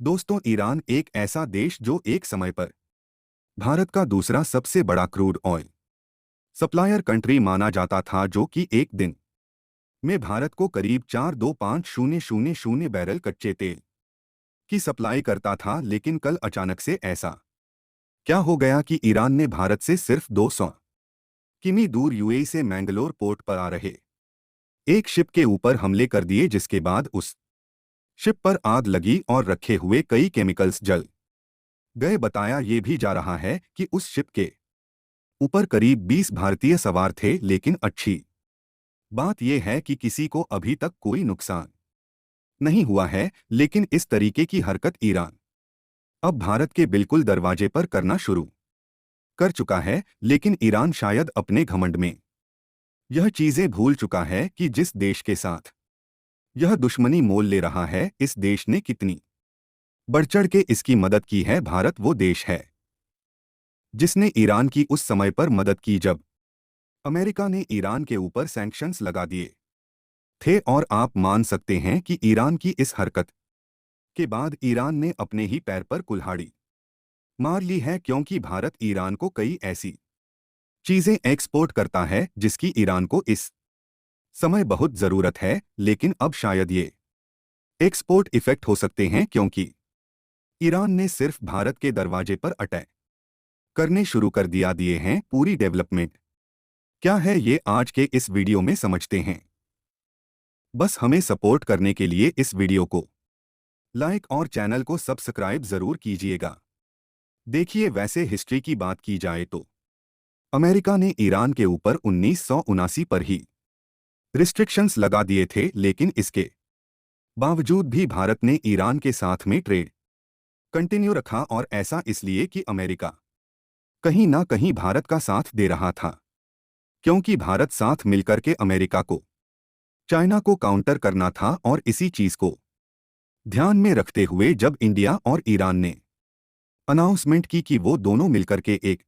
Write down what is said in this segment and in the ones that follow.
दोस्तों, ईरान एक ऐसा देश जो एक समय पर भारत का दूसरा सबसे बड़ा क्रूड ऑयल सप्लायर कंट्री माना जाता था, जो कि एक दिन में भारत को करीब 425,000 बैरल कच्चे तेल की सप्लाई करता था। लेकिन कल अचानक से ऐसा क्या हो गया कि ईरान ने भारत से सिर्फ 200 किमी दूर यूएई से मैंगलोर पोर्ट पर आ रहे एक शिप के ऊपर हमले कर दिए, जिसके बाद उस शिप पर आग लगी और रखे हुए कई केमिकल्स जल गए। बताया ये भी जा रहा है कि उस शिप के ऊपर करीब 20 भारतीय सवार थे, लेकिन अच्छी बात यह है कि किसी को अभी तक कोई नुकसान नहीं हुआ है। लेकिन इस तरीके की हरकत ईरान अब भारत के बिल्कुल दरवाजे पर करना शुरू कर चुका है। लेकिन ईरान शायद अपने घमंड में यह चीजें भूल चुका है कि जिस देश के साथ यह दुश्मनी मोल ले रहा है, इस देश ने कितनी बढ़ चढ़ के इसकी मदद की है। भारत वो देश है जिसने ईरान की उस समय पर मदद की जब अमेरिका ने ईरान के ऊपर सैंक्शंस लगा दिए थे। और आप मान सकते हैं कि ईरान की इस हरकत के बाद ईरान ने अपने ही पैर पर कुल्हाड़ी मार ली है, क्योंकि भारत ईरान को कई ऐसी चीजें एक्सपोर्ट करता है जिसकी ईरान को इस समय बहुत जरूरत है। लेकिन अब शायद ये एक्सपोर्ट इफेक्ट हो सकते हैं, क्योंकि ईरान ने सिर्फ भारत के दरवाजे पर अटैक करने शुरू कर दिए हैं। पूरी डेवलपमेंट क्या है, ये आज के इस वीडियो में समझते हैं। बस हमें सपोर्ट करने के लिए इस वीडियो को लाइक और चैनल को सब्सक्राइब जरूर कीजिएगा। देखिए, वैसे हिस्ट्री की बात की जाए तो अमेरिका ने ईरान के ऊपर 1979 पर ही रिस्ट्रिक्शंस लगा दिए थे। लेकिन इसके बावजूद भी भारत ने ईरान के साथ में ट्रेड कंटिन्यू रखा, और ऐसा इसलिए कि अमेरिका कहीं ना कहीं भारत का साथ दे रहा था, क्योंकि भारत साथ मिलकर के अमेरिका को चाइना को काउंटर करना था। और इसी चीज को ध्यान में रखते हुए जब इंडिया और ईरान ने अनाउंसमेंट की कि वो दोनों मिलकर के एक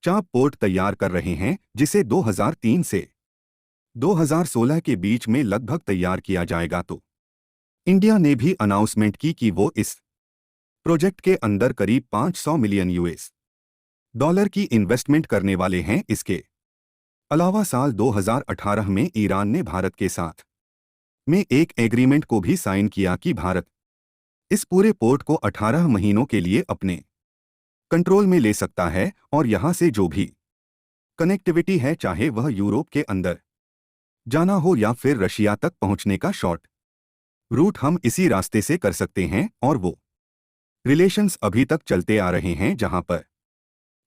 चाप पोर्ट तैयार कर रहे हैं, जिसे 2003 से 2016 के बीच में लगभग तैयार किया जाएगा, तो इंडिया ने भी अनाउंसमेंट की कि वो इस प्रोजेक्ट के अंदर करीब 500 मिलियन यूएस डॉलर की इन्वेस्टमेंट करने वाले हैं। इसके अलावा साल 2018 में ईरान ने भारत के साथ में एक एग्रीमेंट को भी साइन किया कि भारत इस पूरे पोर्ट को 18 महीनों के लिए अपने कंट्रोल में ले सकता है, और यहां से जो भी कनेक्टिविटी है, चाहे वह यूरोप के अंदर जाना हो या फिर रशिया तक पहुंचने का शॉर्ट रूट, हम इसी रास्ते से कर सकते हैं। और वो रिलेशंस अभी तक चलते आ रहे हैं, जहां पर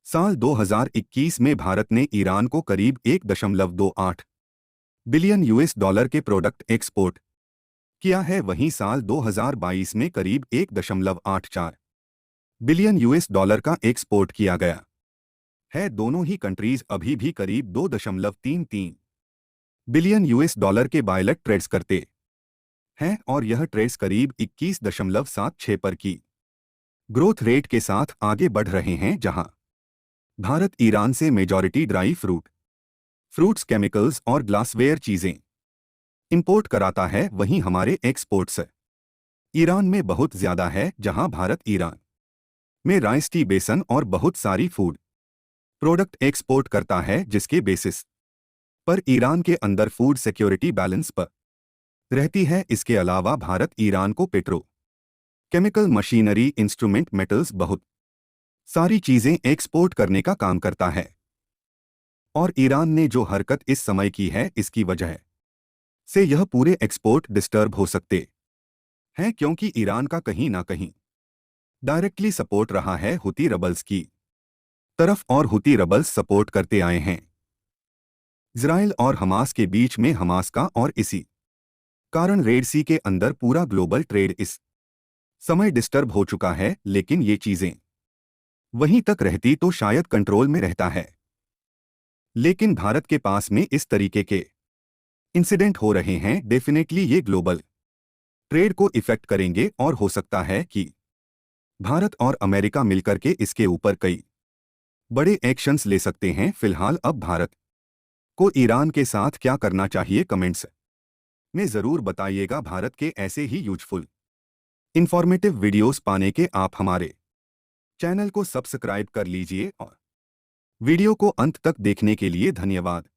साल 2021 में भारत ने ईरान को करीब 1.28 बिलियन यूएस डॉलर के प्रोडक्ट एक्सपोर्ट किया है। वहीं साल 2022 में करीब 1.84 बिलियन यूएस डॉलर का एक्सपोर्ट किया गया है। दोनों ही कंट्रीज अभी भी करीब 2.33 बिलियन यूएस डॉलर के बायलेट ट्रेड्स करते हैं, और यह ट्रेड्स करीब 21.76 पर की ग्रोथ रेट के साथ आगे बढ़ रहे हैं। जहां भारत ईरान से मेजॉरिटी ड्राई फ्रूट्स, केमिकल्स और ग्लासवेयर चीजें इंपोर्ट कराता है, वहीं हमारे एक्सपोर्ट्स ईरान में बहुत ज्यादा है। जहां भारत ईरान में राइस, टी, बेसन और बहुत सारी फूड प्रोडक्ट एक्सपोर्ट करता है, जिसके बेसिस पर ईरान के अंदर फूड सिक्योरिटी बैलेंस पर रहती है। इसके अलावा भारत ईरान को petro chemical, machinery, instrument, metals, बहुत सारी चीजें एक्सपोर्ट करने का काम करता है। और ईरान ने जो हरकत इस समय की है, इसकी वजह से यह पूरे एक्सपोर्ट डिस्टर्ब हो सकते हैं, क्योंकि ईरान का कहीं ना कहीं डायरेक्टली सपोर्ट रहा है हुती रबल्स की तरफ, और हुती रबल्स सपोर्ट करते आए हैं इजराइल और हमास के बीच में हमास का, और इसी कारण रेड सी के अंदर पूरा ग्लोबल ट्रेड इस समय डिस्टर्ब हो चुका है। लेकिन ये चीजें वहीं तक रहती तो शायद कंट्रोल में रहता है। लेकिन भारत के पास में इस तरीके के इंसिडेंट हो रहे हैं, डेफिनेटली ये ग्लोबल ट्रेड को इफेक्ट करेंगे, और हो सकता है कि भारत और अमेरिका मिलकर के इसके ऊपर कई बड़े एक्शंस ले सकते हैं। फिलहाल अब भारत को ईरान के साथ क्या करना चाहिए, कमेंट्स में जरूर बताइएगा। भारत के ऐसे ही यूजफुल इंफॉर्मेटिव वीडियोस पाने के आप हमारे चैनल को सब्सक्राइब कर लीजिए और वीडियो को अंत तक देखने के लिए धन्यवाद।